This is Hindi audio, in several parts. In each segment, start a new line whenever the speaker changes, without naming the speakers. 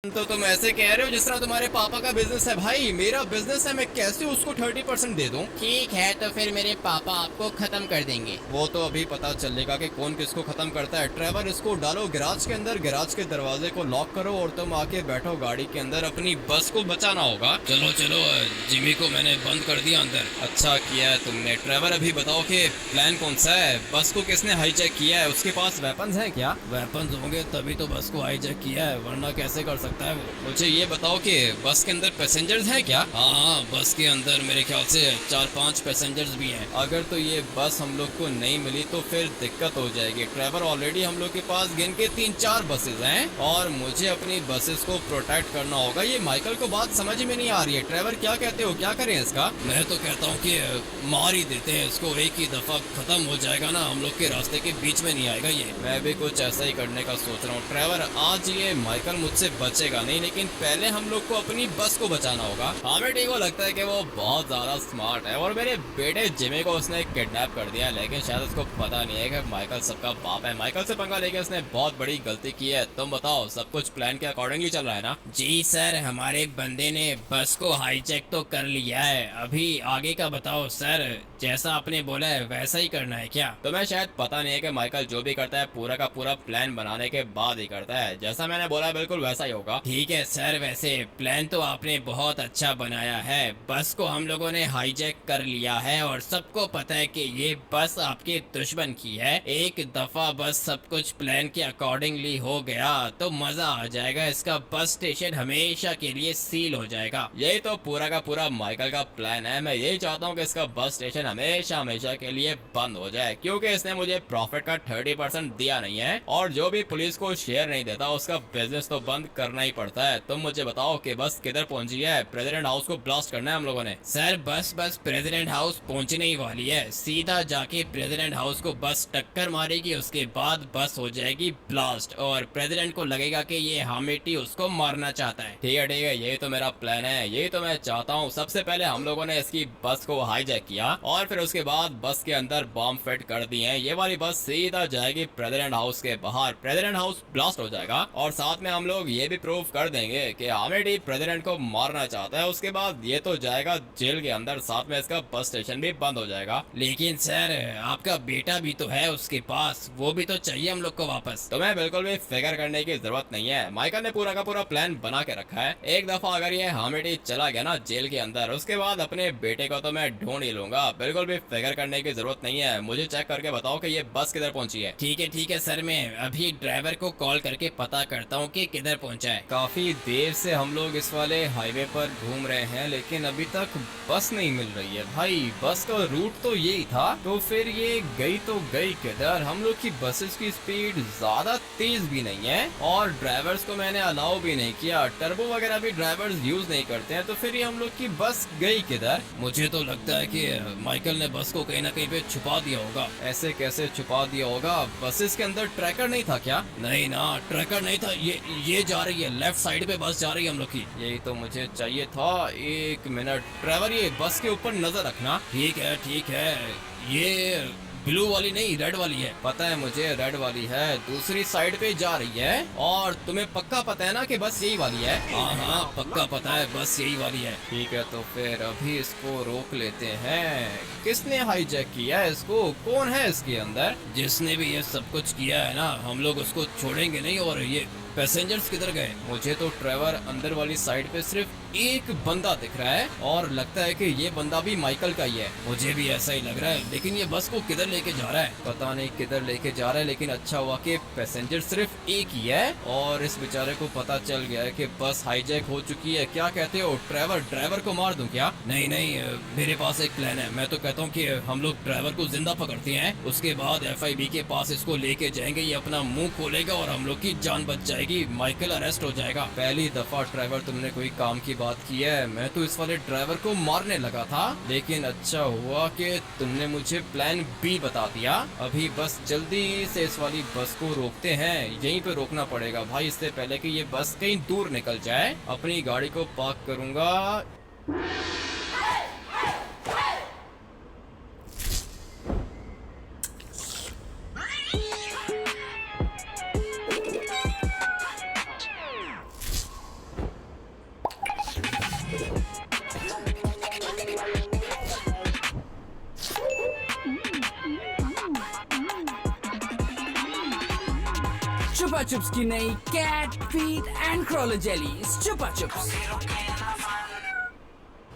तो तुम ऐसे कह रहे हो जिस तरह तुम्हारे पापा का बिजनेस है। भाई मेरा बिजनेस है, मैं कैसे उसको 30% दे दूं?
ठीक है तो फिर मेरे पापा आपको खत्म कर देंगे।
वो तो अभी पता चलेगा कि कौन किसको खत्म करता है। ट्रेवर, इसको डालो गैराज के अंदर, गैराज के दरवाजे को लॉक करो और तुम आके बैठो गाड़ी के अंदर। अपनी बस को बचाना होगा।
चलो चलो, जिमी को मैंने बंद कर दिया अंदर।
अच्छा किया है तुमने। ट्रेवर, अभी बताओ कि प्लान कौन सा है? बस को किसने हाईजैक किया है? उसके पास वेपन्स हैं क्या?
वेपन्स होंगे तभी तो बस को हाईजैक किया है, वरना कैसे कर सकता है वो।
मुझे ये बताओ कि बस के अंदर पैसेंजर्स हैं क्या?
हाँ, बस के अंदर मेरे ख्याल से 4-5 पैसेंजर्स भी हैं।
अगर तो ये बस हम लोग को नहीं मिली तो फिर दिक्कत हो जाएगी। ट्रेवर, ऑलरेडी हम लोग के पास गिन के 3-4 बसेस हैं और मुझे अपनी बसेस को प्रोटेक्ट करना होगा। ये माइकल को बात समझ में नहीं आ रही है। ट्रेवर, क्या कहते हो, क्या करें इसका?
मैं तो कहता हूँ कि मार ही देते हैं इसको, एक ही दफा खत्म हो जाएगा ना, हम लोग के रास्ते के बीच में नहीं आएगा ये।
मैं भी कुछ ऐसा ही करने का सोच रहा हूँ। ट्रेवर, आज ये माइकल मुझसे बचेगा नहीं, लेकिन पहले हम लोग को अपनी बस को बचाना होगा। हमें ठीक को लगता है कि वो बहुत ज्यादा स्मार्ट है और मेरे बेटे जिमी को उसने किडनैप कर दिया, लेकिन शायद उसको पता नहीं है कि माइकल सबका बाप है। माइकल से पंगा लेके उसने बहुत बड़ी गलती की है। तुम बताओ, सब कुछ प्लान के अकॉर्डिंगली चल रहा है ना?
जी सर, हमारे बंदे ने बस को हाईजैक तो कर लिया है। अभी आगे का बताओ सर, जैसा आपने बोला है वैसा ही करना है क्या?
तुम्हें शायद पता नहीं है कि माइकल जो भी करता है पूरा का पूरा प्लान बनाने के बाद ही करता है। जैसा मैंने बोला बिल्कुल वैसा ही होगा।
ठीक है सर, वैसे प्लान तो आपने बहुत अच्छा बनाया है। बस को हम लोगों ने हाईजैक कर लिया है और सबको पता है कि ये बस आपके दुश्मन की है। एक दफा बस सब कुछ प्लान के अकॉर्डिंगली हो गया तो मजा आ जाएगा। इसका बस स्टेशन हमेशा के लिए सील हो जाएगा।
यही तो पूरा का पूरा माइकल का प्लान है। मैं यही चाहता हूँ कि इसका बस स्टेशन हमेशा हमेशा के लिए बंद हो जाए, क्योंकि इसने मुझे प्रॉफिट का 30% दिया नहीं है और जो भी पुलिस को शेयर नहीं देता उसका बिजनेस तो बंद करना ही पड़ता है। तुम मुझे बताओ कि बस किधर पहुंची है? प्रेसिडेंट हाउस को ब्लास्ट करना है हम लोगों ने।
सर बस प्रेसिडेंट हाउस पहुंचने ही वाली है। सीधा जाके प्रेसिडेंट हाउस को बस टक्कर मारेगी, उसके बाद बस हो जाएगी ब्लास्ट और प्रेसिडेंट को लगेगा कि ये हामिटी उसको मारना चाहता है।
ठीक है, यही तो मेरा प्लान है, यही तो मैं चाहता हूँ। सबसे पहले हम लोगों ने इसकी बस को हाईजैक किया और फिर उसके बाद बस के अंदर बॉम्ब फिट कर दिए हैं। ये वाली बस सीधा जाएगी प्रेसिडेंट हाउस के बाहर, प्रेसिडेंट हाउस ब्लास्ट हो जाएगा और साथ में हम लोग ये भी प्रूव कर देंगे कि हामिटी प्रेसिडेंट को मारना चाहता है। उसके बाद ये तो जाएगा जेल के अंदर, साथ में इसका बस स्टेशन भी बंद हो जाएगा।
लेकिन सर आपका बेटा भी तो है उसके पास, वो भी तो चाहिए हम लोग को वापस।
तुम्हें बिल्कुल भी फिक्र करने की जरूरत नहीं है। माइकल ने पूरा का पूरा प्लान बना के रखा है। एक दफा अगर ये हामिटी चला गया ना जेल के अंदर, उसके बाद अपने बेटे को तो मैं ढूंढ ही लूंगा। बिल्कुल भी फिक्र करने की जरूरत नहीं है। मुझे चेक करके बताओ कि ये बस किधर पहुंची है।
ठीक है सर, मैं अभी ड्राइवर को कॉल करके पता करता हूँ कि किधर पहुँचा है।
काफी देर से हम लोग इस वाले हाईवे पर घूम रहे हैं लेकिन अभी तक बस नहीं मिल रही है। भाई बस का रूट तो यही था, तो फिर ये गई तो गई किधर? हम लोग की बसेस की स्पीड ज्यादा तेज भी नहीं है और ड्राइवर्स को मैंने अलाउ भी नहीं किया। टर्बो वगैरह भी ड्राइवर्स यूज नहीं करते हैं, तो फिर ये हम लोग की बस गई किधर?
मुझे तो लगता है कि माइकल ने बस को कहीं ना कहीं पे छुपा दिया होगा।
ऐसे कैसे छुपा दिया होगा? बसेस के अंदर ट्रैकर नहीं था क्या?
नहीं ना, ट्रैकर नहीं था। ये जा रही है, लेफ्ट साइड पे बस जा रही है हम लोग की।
यही तो मुझे चाहिए था। एक मिनट ड्राइवर, ये बस के ऊपर नजर रखना।
ठीक है, ये ब्लू वाली नहीं, रेड वाली है।
पता है मुझे, रेड वाली है, दूसरी साइड पे जा रही है। और तुम्हें पक्का पता है ना कि बस यही वाली है?
हाँ पक्का पता है, बस यही वाली है।
ठीक है, तो फिर अभी इसको रोक लेते हैं। किसने हाईजैक किया है इसको? कौन है इसके अंदर?
जिसने भी ये सब कुछ किया है ना, हम लोग उसको छोड़ेंगे नहीं। और ये पैसेंजर्स किधर गए?
मुझे तो ट्रेवर अंदर वाली साइड पे सिर्फ एक बंदा दिख रहा है और लगता है कि ये बंदा भी माइकल का ही है।
मुझे भी ऐसा ही लग रहा है, लेकिन ये बस को किधर लेके जा रहा है?
पता नहीं किधर लेके जा रहा है, लेकिन अच्छा हुआ कि पैसेंजर सिर्फ एक ही है और इस बेचारे को पता चल गया है कि बस हाईजैक हो चुकी है। क्या कहते हो ट्रेवर, ड्राइवर को मार दूं क्या?
नहीं, मेरे पास एक प्लान है। मैं तो कहता हूँ कि हम लोग ड्राइवर को जिंदा पकड़ते हैं, उसके बाद FIB के पास इसको लेके जाएंगे, ये अपना मुंह खोलेगा और हम लोग की जान बच जाएगी, माइकल अरेस्ट हो जाएगा।
पहली दफा ड्राइवर तुमने कोई काम की बात की है। मैं तो इस वाले ड्राइवर को मारने लगा था, लेकिन अच्छा हुआ कि तुमने मुझे प्लान B बता दिया। अभी बस जल्दी से इस वाली बस को रोकते हैं। यहीं पे रोकना पड़ेगा भाई, इससे पहले कि ये बस कहीं दूर निकल जाए। अपनी गाड़ी को पार्क करूंगा।
चिप्स की नई cat feed and crawler jellies Chupa chips.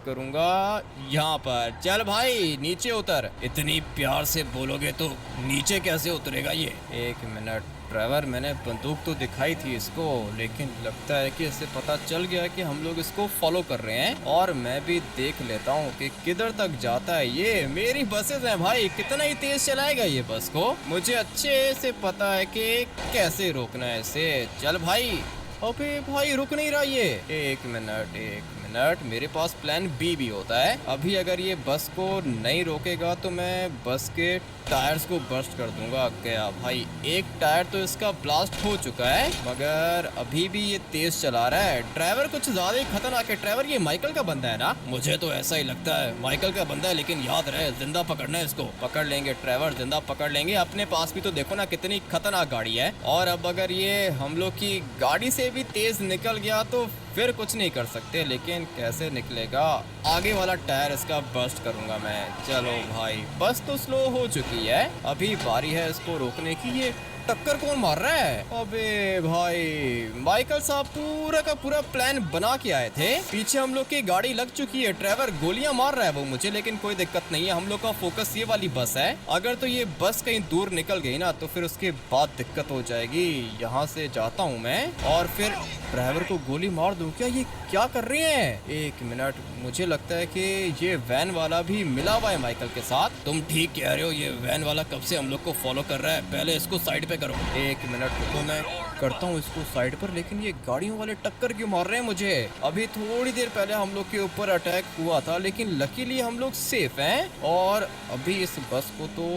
करूंगा यहाँ पर। चल भाई नीचे उतर।
इतनी प्यार से बोलोगे तो नीचे कैसे उतरेगा ये?
एक मिनट ड्राइवर, मैंने बंदूक तो दिखाई थी इसको, लेकिन लगता है कि इसे पता चल गया कि हम लोग इसको फॉलो कर रहे हैं। और मैं भी देख लेता हूँ कि किधर तक जाता है ये। मेरी बसेस हैं भाई, कितना ही तेज चलाएगा ये बस को। मुझे अच्छे से पता है कि कैसे रोकना है इसे। चल भाई। अबे भाई रुक नहीं रहा ये। एक मिनट, मेरे पास प्लान बी भी होता है। अभी अगर ये बस को नहीं रोकेगा तो मैं बस के टायर्स को बर्स्ट कर दूंगा। गया भाई, एक टायर तो इसका ब्लास्ट हो चुका है, मगर अभी भी ये तेज चला रहा है। ड्राइवर कुछ ज्यादा ही खतरनाक है। ड्राइवर ये माइकल का बंदा है ना?
मुझे तो ऐसा ही लगता है माइकल का बंदा है, लेकिन याद रहे जिंदा पकड़ना है इसको।
पकड़ लेंगे ड्राइवर, जिंदा पकड़ लेंगे। अपने पास भी तो देखो ना कितनी खतरनाक गाड़ी है। और अब अगर ये हम लोग की गाड़ी से भी तेज निकल गया तो फिर कुछ नहीं कर सकते। लेकिन कैसे निकलेगा? आगे वाला टायर इसका बर्स्ट करूंगा मैं। चलो भाई, बस तो स्लो हो चुकी है, अभी बारी है इसको रोकने की। ये टक्कर कौन मार रहा है? अबे भाई, माइकल साहब पूरा का पूरा प्लान बना के आए थे। पीछे हम लोग की गाड़ी लग चुकी है। ड्राइवर गोलियां मार रहा है वो मुझे, लेकिन कोई दिक्कत नहीं है। हम लोग का फोकस ये वाली बस है। अगर तो ये बस कहीं दूर निकल गई ना तो फिर उसके बाद दिक्कत हो जाएगी। यहाँ से जाता हूँ मैं और फिर ड्राइवर को गोली मार दूं। क्या ये क्या कर रहे हैं? एक मिनट, मुझे लगता है कि ये वैन वाला भी मिला हुआ है माइकल के साथ।
तुम ठीक कह रहे हो, ये वैन वाला कब से हम लोग को फॉलो कर रहा है। पहले इसको साइड पे करो।
एक मिनट रुको, मैं करता हूँ इसको साइड पर। लेकिन ये गाड़ियों वाले टक्कर क्यों मार रहे हैं मुझे? अभी थोड़ी देर पहले हम लोग के ऊपर अटैक हुआ था, लेकिन लकीली हम लोग सेफ हैं। और अभी इस बस को तो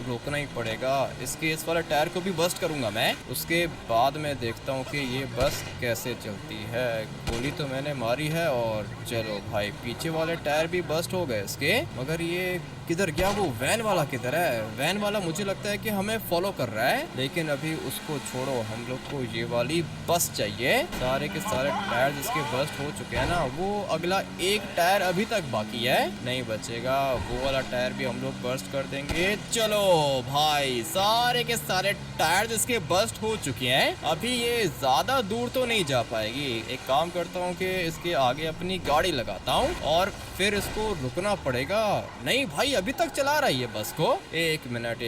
रोकना ही पड़ेगा। इसके इस वाला टायर को भी बस्ट करूंगा मैं। उसके बाद मैं देखता हूँ कि ये बस कैसे चलती है। गोली तो मैंने मारी है और चलो भाई, पीछे वाले टायर भी बस्ट हो गए इसके। मगर ये किधर गया? वो वैन वाला किधर है? वैन वाला मुझे लगता है कि हमें फॉलो कर रहा है, लेकिन अभी उसको छोड़ो। हम लोग को ये वाली बस चाहिए। सारे के सारे टायर जिसके बस्ट हो चुके हैं ना, वो अगला एक टायर अभी तक बाकी है, नहीं बचेगा। वो वाला टायर भी हम लोग बस्ट कर देंगे। चलो भाई, सारे के सारे टायर जिसके बस्ट हो चुके हैं। अभी ये ज्यादा दूर तो नहीं जा पाएगी। एक काम करता हूँ कि इसके आगे अपनी गाड़ी लगाता हूँ और फिर इसको रुकना पड़ेगा। नहीं भाई, अभी तक चला रहा है ये बस को। एक मिनट,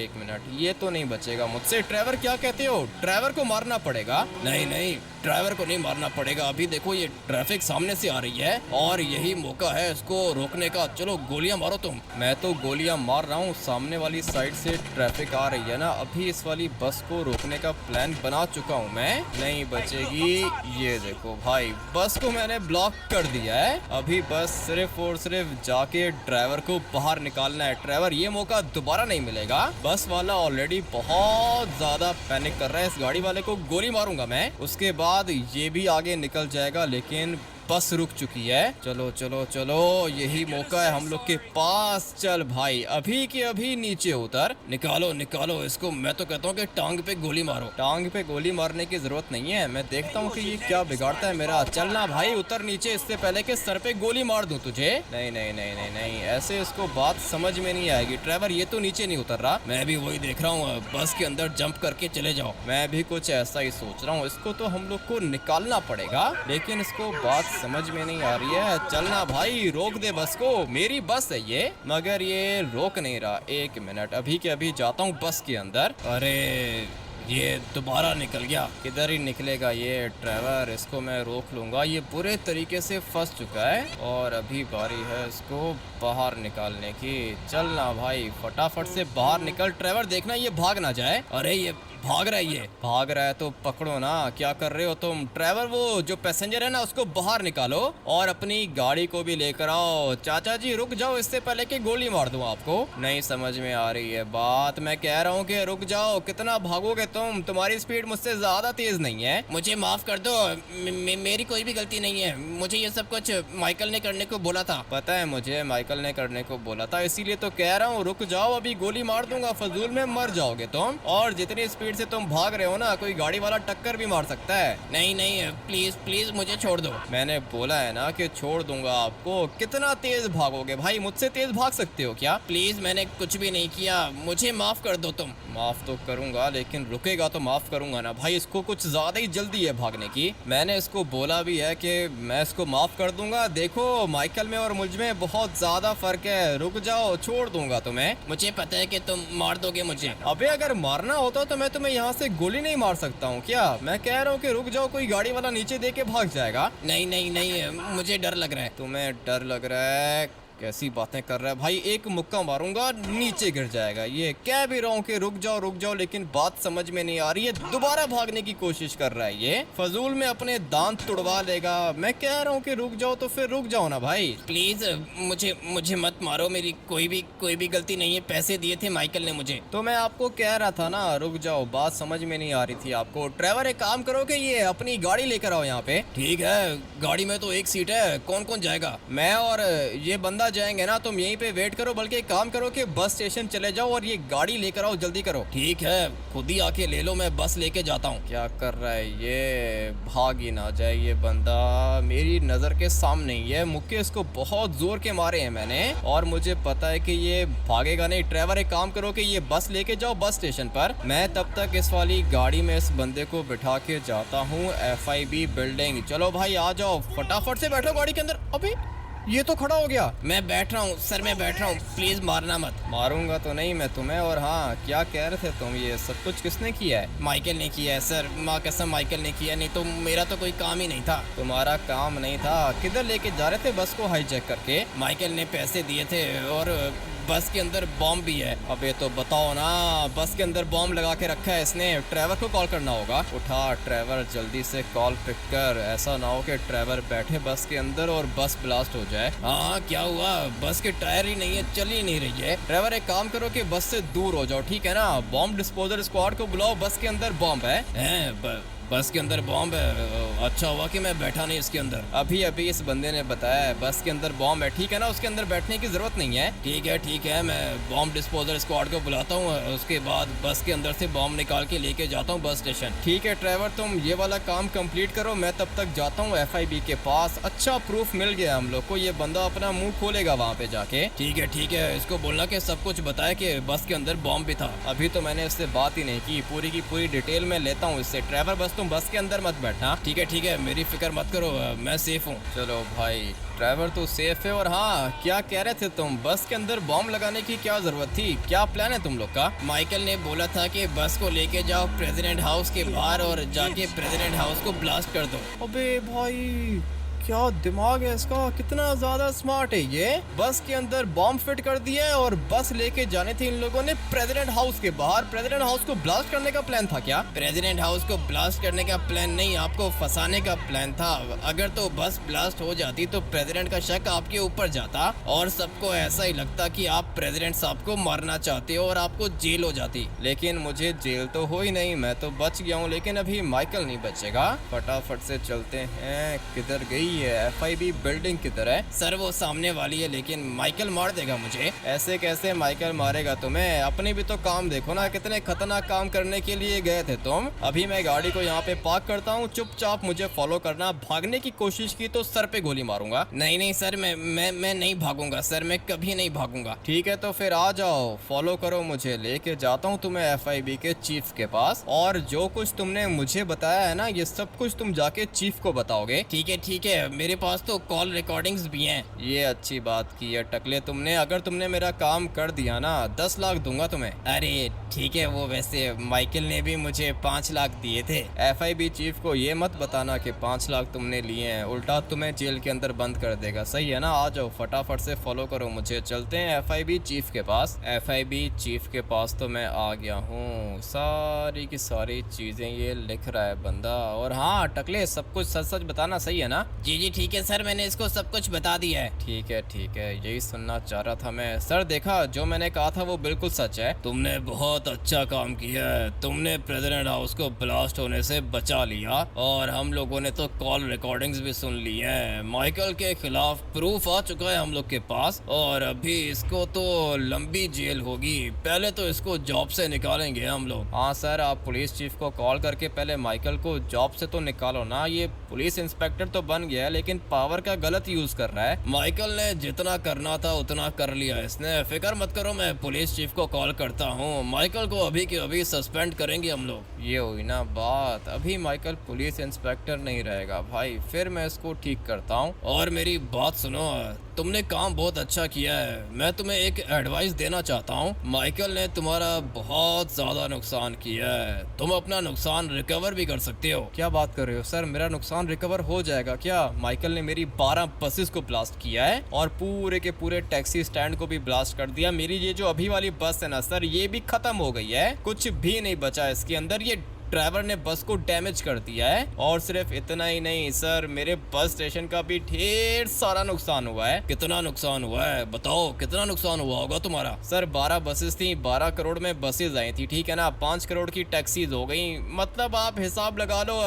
ये तो नहीं बचेगा मुझसे। ड्राइवर क्या कहते हो? ड्राइवर को मारना पड़ेगा?
नहीं, ड्राइवर को नहीं मारना पड़ेगा। अभी देखो ये ट्रैफिक सामने से आ रही है और यही मौका है इसको रोकने का। चलो गोलियां मारो तुम।
मैं तो गोलियां मार रहा हूँ। सामने वाली साइड से ट्रैफिक आ रही है ना। अभी इस वाली बस को रोकने का प्लान बना चुका हूँ मैं। नहीं बचेगी। ये देखो भाई, बस को मैंने ब्लॉक कर दिया है। अभी बस सिर्फ और सिर्फ जाके ड्राइवर को बाहर निकालना है। ड्राइवर, ये मौका दोबारा नहीं मिलेगा। बस वाला ऑलरेडी बहुत ज्यादा पैनिक कर रहा है। इस गाड़ी वाले को गोली मारूंगा मैं, उसके बाद ये भी आगे निकल जाएगा। लेकिन बस रुक चुकी है। चलो चलो चलो, यही मौका है हम लोग के पास। चल भाई, अभी के अभी नीचे उतर।
निकालो इसको। मैं तो कहता हूँ कि टांग पे गोली मारो।
टांग पे गोली मारने की जरूरत नहीं है। मैं देखता हूँ कि ये क्या बिगाड़ता है मेरा। चलना भाई, उतर नीचे, इससे पहले कि सर पे गोली मार दूं तुझे। नहीं, ऐसे इसको बात समझ में नहीं आएगी। ड्राइवर, ये तो नीचे नहीं उतर रहा।
मैं भी वही देख रहा हूँ, बस के अंदर जंप करके चले जाओ।
मैं भी कुछ ऐसा ही सोच रहा हूँ। इसको तो हम लोग को निकालना पड़ेगा, लेकिन इसको बात समझ में नहीं आ रही है। चलना भाई, रोक दे बस को। मेरी बस है ये, मगर ये रोक नहीं रहा। एक मिनट, अभी के अभी जाता हूँ बस के अंदर।
अरे ये दोबारा निकल गया।
किधर ही निकलेगा ये ड्राइवर? इसको मैं रोक लूंगा। ये बुरे तरीके से फंस चुका है और अभी बारी है इसको बाहर निकालने की। चलना भाई, फटाफट से बाहर निकल। ड्राइवर देखना ये भाग ना जाए।
अरे ये भाग रहा है
तो पकड़ो ना। क्या कर रहे हो तुम? ड्राइवर, वो जो पैसेंजर है ना, उसको बाहर निकालो और अपनी गाड़ी को भी लेकर आओ। चाचा जी रुक जाओ, इससे पहले कि गोली मार दूं आपको। नहीं समझ में आ रही है बात। मैं कह रहा हूँ कि रुक जाओ। कितना भागोगे तुम? तुम्हारी स्पीड मुझसे ज्यादा तेज नहीं है।
मुझे माफ कर दो, मेरी कोई भी गलती नहीं है। मुझे ये सब कुछ माइकल ने करने को बोला था।
पता है मुझे, माइकल ने करने को बोला था, इसीलिए तो कह रहा हूँ रुक जाओ। अभी गोली मार दूंगा, फजूल में मर जाओगे तुम। और जितनी स्पीड स्पीड से तुम भाग रहे हो ना, कोई गाड़ी वाला टक्कर भी मार सकता है।
नहीं नहीं, प्लीज प्लीज मुझे छोड़ दो।
मैंने बोला है ना कि छोड़ दूंगा आपको। कितना तेज भागोगे भाई, मुझसे तेज भाग सकते हो क्या?
प्लीज, मैंने कुछ भी नहीं किया, मुझे माफ कर दो तुम।
माफ तो करूंगा, लेकिन रुकेगा तो माफ करूंगा ना भाई। इसको कुछ ज्यादा ही जल्दी है भागने की। मैंने इसको बोला भी है कि मैं इसको माफ कर दूंगा। देखो माइकल में और मुझ में बहुत ज्यादा फर्क है। रुक जाओ, छोड़ दूंगा तुम्हें।
मुझे पता है कि तुम मार दोगे मुझे।
अबे अगर मारना होता तो मैं तुम्हें यहाँ से गोली नहीं मार सकता हूँ क्या? मैं कह रहा हूँ कि रुक जाओ, कोई गाड़ी वाला नीचे दे के भाग जाएगा।
नहीं नहीं नहीं, मुझे डर लग रहा है।
तुम्हें डर लग रहा है? कैसी बातें कर रहा है भाई, एक मुक्का मारूंगा नीचे गिर जाएगा। ये कह भी रहा हूँ कि रुक जाओ, लेकिन बात समझ में नहीं आ रही है। दोबारा भागने की कोशिश कर रहा है ये, फजूल में अपने दांत तुड़वा लेगा। मैं कह रहा हूँ कि रुक जाओ तो फिर रुक जाओ ना भाई।
प्लीज मुझे मत मारो, मेरी कोई भी गलती नहीं है। पैसे दिए थे माइकल ने मुझे।
तो मैं आपको कह रहा था ना रुक जाओ, बात समझ में नहीं आ रही थी आपको। ड्राइवर एक काम करो कि ये अपनी गाड़ी लेकर आओ यहाँ पे।
ठीक है, गाड़ी में तो एक सीट है, कौन कौन जाएगा?
मैं और ये बंदा जाएंगे ना, तुम यहीं पे वेट करो। बल्कि एक काम करो कि बस स्टेशन चले जाओ और ये गाड़ी लेकर आओ, जल्दी करो।
ठीक है, खुद ही आके ले लो, मैं बस लेके जाता हूँ।
क्या कर रहा है ये? भाग ही ना जाए ये बंदा, मेरी नजर के सामने ही है। मुक्के इसको बहुत जोर के मारे हैं मैंने, और मुझे पता है कि ये भागेगा नहीं। ड्राइवर एक काम करो कि ये बस लेके जाओ बस स्टेशन पर। मैं तब तक इस वाली गाड़ी में इस बंदे को बिठा के जाता हूँ FIB बिल्डिंग। चलो भाई आ जाओ, फटाफट से बैठो गाड़ी के अंदर। अबे ये तो खड़ा हो गया।
मैं बैठ रहा हूँ सर, मैं बैठ रहा हूँ, प्लीज मारना मत।
मारूंगा तो नहीं मैं तुम्हें। और हाँ, क्या कह रहे थे तुम? ये सब कुछ किसने किया है?
माइकल ने किया है सर, माँ कसम माइकल ने किया, नहीं तो मेरा तो कोई काम ही नहीं था।
तुम्हारा काम नहीं था? किधर लेके जा रहे थे बस को हाईजैक करके?
माइकल ने पैसे दिए थे और बस के अंदर बॉम्ब भी है।
अबे तो बताओ ना, बस के अंदर बॉम्ब लगा के रखा है इसने। ड्राइवर को कॉल करना होगा। उठा ड्राइवर, जल्दी से कॉल पिक कर। ऐसा ना हो कि ड्राइवर बैठे बस के अंदर और बस ब्लास्ट हो जाए।
हाँ क्या हुआ? बस के टायर ही नहीं है, चल ही नहीं रही है।
ड्राइवर एक काम करो कि बस से दूर हो जाओ, ठीक है ना? बॉम्ब डिस्पोजल स्क्वाड को बुलाओ, बस के अंदर बॉम्ब है।
बस के अंदर बॉम्ब है? अच्छा हुआ कि मैं बैठा नहीं इसके अंदर।
अभी इस बंदे ने बताया है बस के अंदर बॉम्ब है, ठीक है ना? उसके अंदर बैठने की जरूरत नहीं है।
ठीक है, मैं बॉम्ब डिस्पोजल स्क्वाड को बुलाता हूँ, उसके बाद बस के अंदर से बॉम्ब निकाल के लेके जाता हूँ बस स्टेशन।
ठीक है ड्राइवर, तुम ये वाला काम कंप्लीट करो, मैं तब तक जाता हूँ FIB के पास। अच्छा प्रूफ मिल गया हम लोग को, ये बंदा अपना मुंह खोलेगा वहाँ पे जाके।
ठीक है, इसको बोलना कि सब कुछ बताया कि बस के अंदर बॉम्ब भी था।
अभी तो मैंने इससे बात ही नहीं की, पूरी की पूरी डिटेल में लेता हूँ इससे। ड्राइवर बस तुम बस के अंदर मत बैठना।
ठीक है, मेरी फिक्र मत करो, मैं सेफ हूँ।
चलो भाई, ड्राइवर तो सेफ है। और हाँ, क्या कह रहे थे तुम? बस के अंदर बॉम्ब लगाने की क्या जरूरत थी? क्या प्लान है तुम लोग का?
माइकल ने बोला था कि बस को लेके जाओ प्रेसिडेंट हाउस के बाहर और जाके प्रेसिडेंट हाउस को ब्लास्ट कर दो।
अबे भाई, क्या दिमाग है इसका, कितना ज्यादा स्मार्ट है ये। बस के अंदर बॉम्ब फिट कर दिया है और बस लेके जाने थे इन लोगों ने प्रेसिडेंट हाउस के बाहर। प्रेसिडेंट हाउस को ब्लास्ट करने का प्लान था क्या?
प्रेसिडेंट हाउस को ब्लास्ट करने का प्लान नहीं, आपको फंसाने का प्लान था। अगर तो बस ब्लास्ट हो जाती तो प्रेसिडेंट का शक आपके ऊपर जाता और सबको ऐसा ही लगता कि आप प्रेसिडेंट साहब को मारना चाहते हो और आपको जेल हो जाती।
लेकिन मुझे जेल तो हो ही नहीं, मैं तो बच गया हूँ। लेकिन अभी माइकल नहीं बचेगा। फटाफट से चलते हैं। किधर गई है FIB बिल्डिंग? किधर है?
सर वो सामने वाली है, लेकिन माइकल मार देगा मुझे।
ऐसे कैसे माइकल मारेगा तुम्हें? अपने भी तो काम देखो ना, कितने खतरनाक काम करने के लिए गए थे तुम। अभी मैं गाड़ी को यहाँ पे पार्क करता हूँ, चुपचाप मुझे फॉलो करना। भागने की कोशिश की तो सर पे गोली मारूंगा।
नहीं सर, मैं नहीं भागूंगा सर, मैं कभी नहीं भागूंगा।
ठीक है तो फिर आ जाओ, फॉलो करो मुझे। लेके जाता हूँ तुम्हें FIB के चीफ के पास, और जो कुछ तुमने मुझे बताया है ना, ये सब कुछ तुम जाके चीफ को बताओगे।
ठीक है, मेरे पास तो कॉल रिकॉर्डिंग्स भी हैं।
ये अच्छी बात की है टकले तुमने। अगर तुमने मेरा काम कर दिया ना, 10 लाख दूंगा तुम्हें।
अरे ठीक है, वो वैसे माइकल ने भी मुझे 5 लाख दिए थे।
FIB चीफ को ये मत बताना कि 5 लाख तुमने लिए हैं, उल्टा तुम्हें जेल के अंदर बंद कर देगा। सही है ना? आ जाओ, फटाफट से फॉलो करो मुझे। चलते हैं FIB चीफ के पास। FIB चीफ के पास तो मैं आ गया हूँ। सारी की सारी चीजें ये लिख रहा है बंदा। और हाँ टकले, सब कुछ सच सच बताना, सही है ना?
जी ठीक है सर, मैंने इसको सब कुछ बता दिया है।
ठीक है, यही सुनना चाह रहा था मैं। सर देखा, जो मैंने कहा था वो बिल्कुल सच है।
तुमने बहुत
बहुत अच्छा काम किया है, तुमने प्रेसिडेंट हाउस को ब्लास्ट होने से बचा लिया और हम लोगों ने तो कॉल रिकॉर्डिंग्स भी सुन ली हैं। माइकल के खिलाफ प्रूफ आ चुका है हम लोग के पास और अभी इसको तो लंबी जेल होगी। पहले तो इसको जॉब से निकालेंगे हम लोग।
हाँ सर, आप पुलिस चीफ को कॉल करके पहले माइकल को जॉब से तो निकालो ना। ये पुलिस इंस्पेक्टर तो बन गया है लेकिन पावर का गलत यूज कर रहा है।
माइकल ने जितना करना था उतना कर लिया इसने, फिक्र मत करो, मैं पुलिस चीफ को कॉल करता हूँ। माइकल को अभी के अभी सस्पेंड करेंगे हम लोग।
ये हुई ना बात, अभी माइकल पुलिस इंस्पेक्टर नहीं रहेगा भाई, फिर मैं इसको ठीक करता हूँ।
और मेरी बात सुनो, तुमने काम बहुत अच्छा किया है, मैं तुम्हें एक एडवाइस देना चाहता हूँ। माइकल ने तुम्हारा बहुत ज्यादा नुकसान किया है, तुम अपना नुकसान रिकवर भी कर सकते हो।
क्या बात कर रहे हो सर, मेरा नुकसान रिकवर हो जाएगा क्या? माइकल ने मेरी 12 बसेस को ब्लास्ट किया है और पूरे के पूरे टैक्सी स्टैंड को भी ब्लास्ट कर दिया। मेरी ये जो अभी वाली बस है ना सर, ये भी खत्म हो गई है, कुछ भी नहीं बचा इसके अंदर। ये ड्राइवर ने बस को डैमेज कर दिया है और सिर्फ इतना ही नहीं सर, मेरे बस स्टेशन का भी ढेर सारा नुकसान हुआ है।
कितना नुकसान हुआ है बताओ, कितना नुकसान हुआ होगा तुम्हारा?
सर 12 बसेस थी, 12 करोड़ में बसेस आई थी, ठीक है ना, 5 करोड़ की टैक्सीज हो गई, मतलब आप हिसाब लगा लो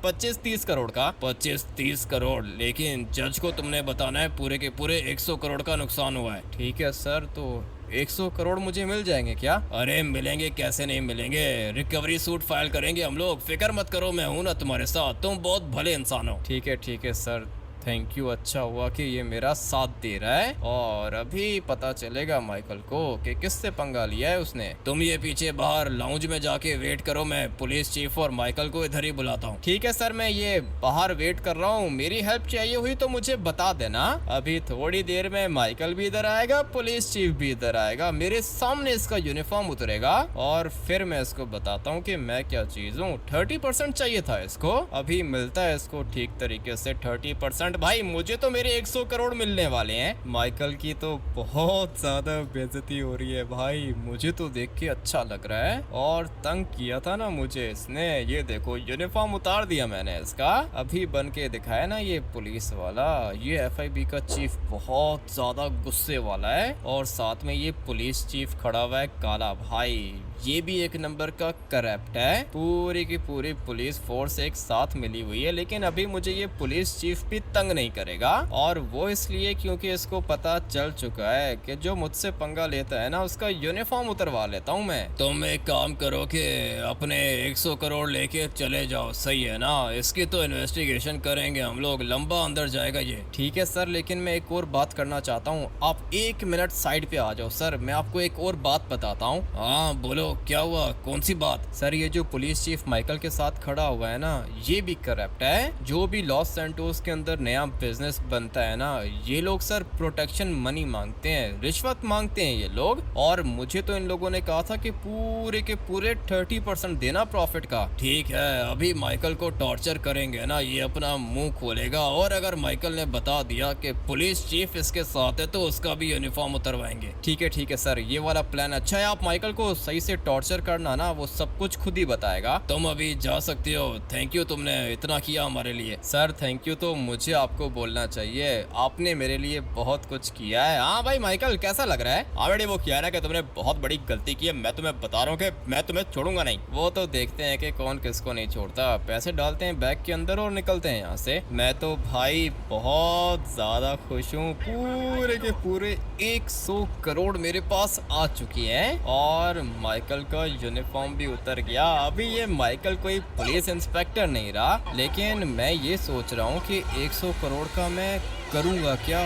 25-30 करोड़ का।
25-30 करोड़, लेकिन जज को तुमने बताना है पूरे के पूरे 100 करोड़ का नुकसान हुआ है।
ठीक है सर, तो 100 करोड़ मुझे मिल जाएंगे क्या?
अरे मिलेंगे, कैसे नहीं मिलेंगे, रिकवरी सूट फाइल करेंगे हम लोग, फिक्र मत करो, मैं हूं ना तुम्हारे साथ, तुम बहुत भले इंसान हो।
ठीक है सर, थैंक यू, अच्छा हुआ कि ये मेरा साथ दे रहा है और अभी पता चलेगा माइकल को कि किससे पंगा लिया है उसने।
तुम ये पीछे बाहर लाउंज में जाके वेट करो, मैं पुलिस चीफ और माइकल को इधर ही बुलाता हूँ।
ठीक है सर, मैं ये बाहर वेट कर रहा हूँ, मेरी हेल्प चाहिए हुई तो मुझे बता देना। अभी थोड़ी देर में माइकल भी इधर आएगा, पुलिस चीफ भी इधर आएगा, मेरे सामने इसका यूनिफॉर्म उतरेगा और फिर मैं इसको बताता हूँ कि मैं क्या चीज हूँ। 30% चाहिए था इसको, अभी मिलता है इसको ठीक तरीके से 30%। भाई मुझे तो मेरे 100 करोड़ मिलने वाले हैं। माइकल की तो बहुत ज्यादा बेइज्जती हो रही है भाई, मुझे तो देख के अच्छा लग रहा है और तंग किया था ना मुझे इसने। ये देखो यूनिफॉर्म उतार दिया मैंने इसका, अभी बन के दिखाया ना ये पुलिस वाला। ये FIB का चीफ बहुत ज्यादा गुस्से वाला है और साथ में ये पुलिस चीफ खड़ा हुआ है काला भाई, ये भी एक नंबर का करप्ट है। पूरी की पूरी पुलिस फोर्स एक साथ मिली हुई है, लेकिन अभी मुझे ये पुलिस चीफ भी तंग नहीं करेगा और वो इसलिए क्योंकि इसको पता चल चुका है कि जो मुझसे पंगा लेता है ना उसका यूनिफॉर्म उतरवा लेता हूँ मैं।
तुम एक काम करो कि अपने 100 करोड़ लेके चले जाओ, सही है ना? इसकी तो इन्वेस्टिगेशन करेंगे हम लोग, लंबा अंदर जाएगा ये।
ठीक है सर, लेकिन मैं एक और बात करना चाहता हूँ, आप 1 मिनट साइड पे आ जाओ सर, मैं आपको एक और बात बताता हूँ।
हाँ बोलो, क्या हुआ, कौन सी बात?
सर ये जो पुलिस चीफ माइकल के साथ खड़ा हुआ है ना, ये भी करप्ट है। जो भी लॉस सैंटोस के अंदर नया बिजनेस बनता है ना, ये लोग सर प्रोटेक्शन मनी मांगते हैं, रिश्वत मांगते हैं ये लोग, और मुझे तो इन लोगों ने कहा था कि पूरे के पूरे 30% देना प्रॉफिट का।
ठीक है, अभी माइकल को टॉर्चर करेंगे ना, ये अपना मुंह खोलेगा और अगर माइकल ने बता दिया कि पुलिस चीफ इसके साथ है तो उसका भी यूनिफॉर्म उतरवाएंगे।
ठीक है सर, ये वाला प्लान अच्छा है। आप माइकल को सही से टॉर्चर करना ना, वो सब कुछ खुद ही बताएगा।
तुम अभी जा सकते हो, थैंक यू, तुमने इतना किया हमारे लिए।
सर थैंक यू तो मुझे आपको बोलना चाहिए, आपने मेरे लिए बहुत कुछ किया है। हाँ भाई माइकल, कैसा लग रहा है? ऑलरेडी वो किया ना कि तुमने बहुत बड़ी गलती की है, मैं तुम्हें बता रहा हूँ कि मैं तुम्हें छोड़ूंगा नहीं। वो तो देखते हैं कि कौन किसको नहीं छोड़ता, पैसे डालते हैं बैग के अंदर और निकलते हैं यहाँ से। मैं तो भाई बहुत ज्यादा खुश हूँ, पूरे के पूरे 100 करोड़ मेरे पास आ चुकी है और माइकल का यूनिफॉर्म भी उतर गया। अभी ये माइकल कोई पुलिस इंस्पेक्टर नहीं रहा, लेकिन मैं ये सोच रहा हूँ कि 100 करोड़ का मैं करूँगा क्या,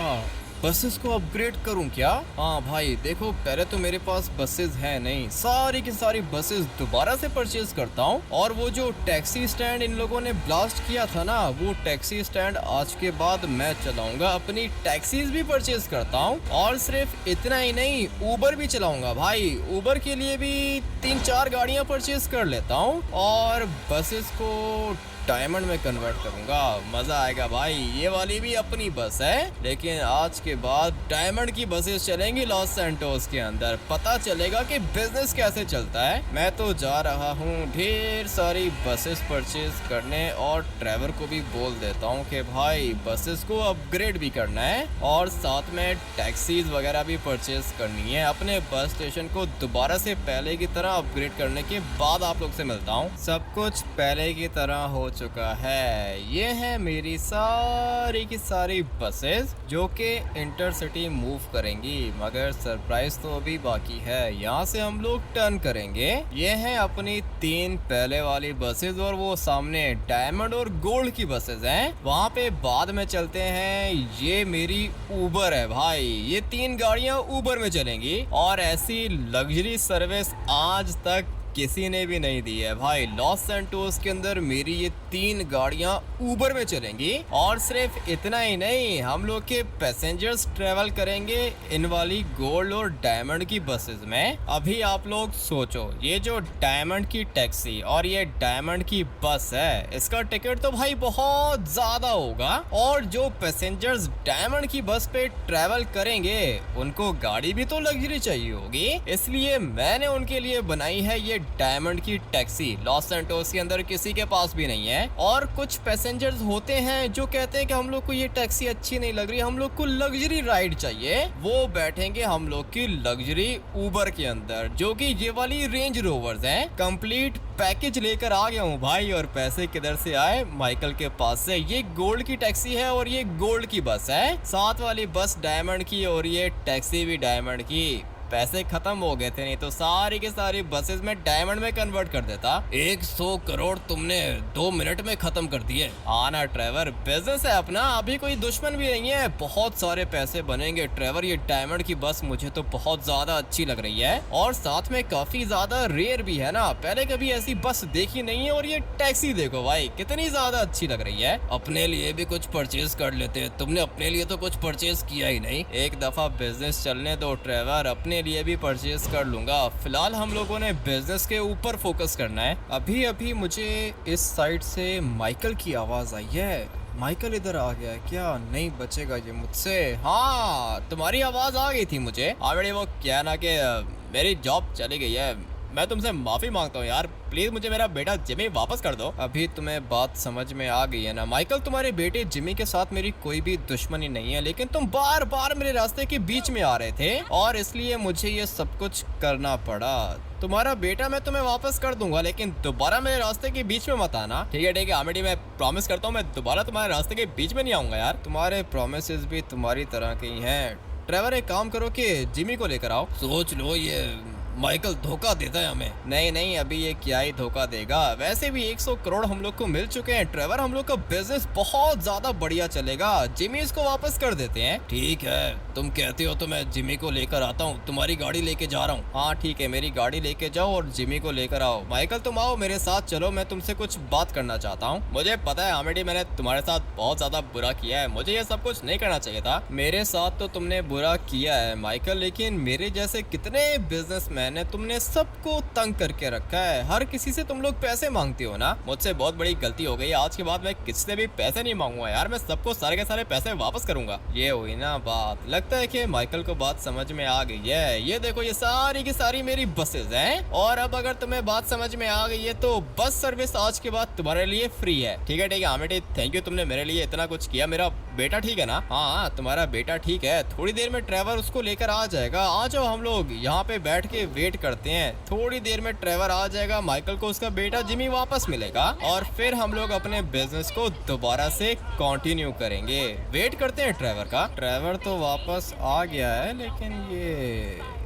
बसेस को अपग्रेड करूं क्या? हाँ भाई देखो, पहले तो मेरे पास बसेस है नहीं, सारी की सारी बसेस दोबारा से परचेज करता हूं और वो जो टैक्सी स्टैंड इन लोगों ने ब्लास्ट किया था ना, वो टैक्सी स्टैंड आज के बाद मैं चलाऊंगा, अपनी टैक्सीज भी परचेज करता हूं और सिर्फ इतना ही नहीं, ऊबर भी चलाऊंगा भाई। ऊबर के लिए भी 3-4 गाड़ियां परचेज कर लेता हूं और बसेस को
डायमंड में कन्वर्ट करूंगा। मजा आएगा भाई। ये वाली भी अपनी बस है, लेकिन आज के बाद डायमंड की बसेस चलेंगी लॉस सैंटोस के अंदर। पता चलेगा कि बिजनेस कैसे चलता है। मैं तो जा रहा हूँ ढेर सारी बसेस परचेज करने, और ट्रैवर को भी बोल देता हूँ कि भाई बसेस को अपग्रेड भी करना है और साथ में टैक्सीज वगैरह भी परचेज करनी है। अपने बस स्टेशन को दोबारा से पहले की तरह अपग्रेड करने के बाद आप लोग से मिलता हूँ। सब कुछ पहले की तरह हो चुका है। ये है मेरी सारी की सारी बसेस जो कि इंटरसिटी मूव करेंगी, मगर सरप्राइज तो अभी बाकी है। यहाँ से हम लोग टर्न करेंगे। ये है अपनी 3 पहले वाली बसेस, और वो सामने डायमंड और गोल्ड की बसेस हैं। वहाँ पे बाद में चलते हैं। ये मेरी उबर है भाई। ये 3 गाड़ियाँ उबर में चलेंगी, और ऐसी लग्जरी सर्विस आज तक किसी ने भी नहीं दी है भाई। लॉस सैंटोस के अंदर मेरी ये 3 गाड़ियां उबर में चलेंगी, और सिर्फ इतना ही नहीं, हम लोग के पैसेंजर्स ट्रेवल करेंगे इन वाली गोल्ड और डायमंड की बसेस में। अभी आप लोग सोचो, ये जो डायमंड की टैक्सी और ये डायमंड की बस है, इसका टिकट तो भाई बहुत ज्यादा होगा, और जो पैसेंजर्स डायमंड की बस पे ट्रेवल करेंगे उनको गाड़ी भी तो लग्जरी चाहिए होगी। इसलिए मैंने उनके लिए बनाई है ये डायमंड की टैक्सी। लॉस सैंटोस के अंदर किसी के पास भी नहीं है, और कुछ पैसेंजर्स होते हैं जो कहते हैं कि हम लोग को ये टैक्सी अच्छी नहीं लग रही, हम लोग को लग्जरी राइड चाहिए। वो बैठेंगे हम लोग की लग्जरी उबर के अंदर, जो कि ये वाली रेंज रोवर्स हैं। कंप्लीट पैकेज लेकर आ गया हूँ भाई, और पैसे किधर से आए? माइकल के पास से। ये गोल्ड की टैक्सी है और ये गोल्ड की बस है। साथ वाली बस डायमंड की और ये टैक्सी भी डायमंड की। पैसे खत्म हो गए थे, नहीं तो सारी की सारी बसेस में डायमंड में कन्वर्ट कर देता। 100 करोड़ तुमने 2 मिनट में खत्म कर दिए। आना ट्रेवर, बिजनेस है अपना, अभी कोई दुश्मन भी नहीं है। बहुत सारे पैसे बनेंगे ट्रेवर। ये डायमंड की बस मुझे तो बहुत ज्यादा अच्छी लग रही है, और साथ में काफी ज्यादा रेयर भी है ना। पहले कभी ऐसी बस देखी नहीं है, और ये टैक्सी देखो भाई कितनी ज्यादा अच्छी लग रही है। अपने लिए भी कुछ परचेज कर लेते। तुमने अपने लिए तो कुछ परचेज किया ही नहीं। एक दफा बिजनेस चलने दो ट्रेवर, अपने लिए भी परचेज कर लूंगा। फिलहाल हम लोगों ने बिजनेस के ऊपर फोकस करना है। अभी अभी मुझे इस साइड से माइकल की आवाज आई है। माइकल इधर आ गया है क्या? नहीं बचेगा ये मुझसे। हाँ, तुम्हारी आवाज आ गई थी मुझे ऑलरेडी। वो क्या ना कि मेरी जॉब चली गई है। मैं तुमसे माफी मांगता हूँ यार, प्लीज मुझे मेरा बेटा जिमी वापस कर दो। अभी तुम्हें बात समझ में आ गई है ना माइकल? तुम्हारे बेटे जिमी के साथ मेरी कोई भी दुश्मनी नहीं है, लेकिन तुम बार बार मेरे रास्ते के बीच में आ रहे थे, और इसलिए मुझे ये सब कुछ करना पड़ा। तुम्हारा बेटा मैं तुम्हें वापस कर दूंगा, लेकिन दोबारा मेरे रास्ते के बीच में मत आना। ठीक है आमिडी, मैं प्रॉमिस करता हूँ मैं दोबारा तुम्हारे रास्ते के बीच में नहीं आऊंगा यार। तुम्हारे प्रोमिसेस भी तुम्हारी तरह के ही हैं। ट्रेवर, एक काम करो कि जिमी को लेकर आओ। सोच लो, ये माइकल धोखा देता है हमें। नहीं, अभी ये क्या ही धोखा देगा। वैसे भी 100 करोड़ हम लोग को मिल चुके हैं ट्रेवर। हम लोग का बिजनेस बहुत ज्यादा बढ़िया चलेगा। जिमी इसको वापस कर देते हैं। ठीक है, तुम कहते हो तो मैं जिमी को लेकर आता हूँ। तुम्हारी गाड़ी लेके जा रहा हूँ। हाँ ठीक है, मेरी गाड़ी लेके जाओ और जिमी को लेकर आओ। माइकल तुम आओ मेरे साथ, चलो मैं तुमसे कुछ बात करना चाहता हूँ। मुझे पता है आमिडी, मैंने तुम्हारे साथ बहुत ज्यादा बुरा किया है। मुझे ये सब कुछ नहीं करना चाहिए था। मेरे साथ तो तुमने बुरा किया है माइकल, लेकिन मेरे जैसे कितने बिजनेसमैन है, तुमने सबको तंग करके रखा है। हर किसी से तुम लोग पैसे मांगते हो ना। मुझसे बहुत बड़ी गलती हो गई। आज के बाद मैं किसी से भी पैसे नहीं मांगूंगा यार। मैं सबको सारे के सारे पैसे वापस करूंगा। ये हुई ना बात। लगता है कि माइकल को बात समझ में आ गई है। ये देखो, ये सारी की सारी मेरी बसेस हैं, और अब अगर तुम्हें बात समझ में आ गई है तो बस सर्विस आज के बाद तुम्हारे लिए फ्री है। ठीक है आमिडी, थैंक यू, तुमने मेरे लिए इतना कुछ किया। मेरा बेटा ठीक है ना? हाँ, तुम्हारा बेटा ठीक है। थोड़ी देर में ट्रेवर उसको लेकर आ जाएगा। आ जाओ, हम लोग यहाँ पे बैठ के वेट करते हैं। थोड़ी देर में ट्रेवर आ जाएगा, माइकल को उसका बेटा जिमी वापस मिलेगा, और फिर हम लोग अपने बिजनेस को दोबारा से कंटिन्यू करेंगे। वेट करते हैं ट्रेवर का। ट्रेवर तो वापस आ गया है, लेकिन ये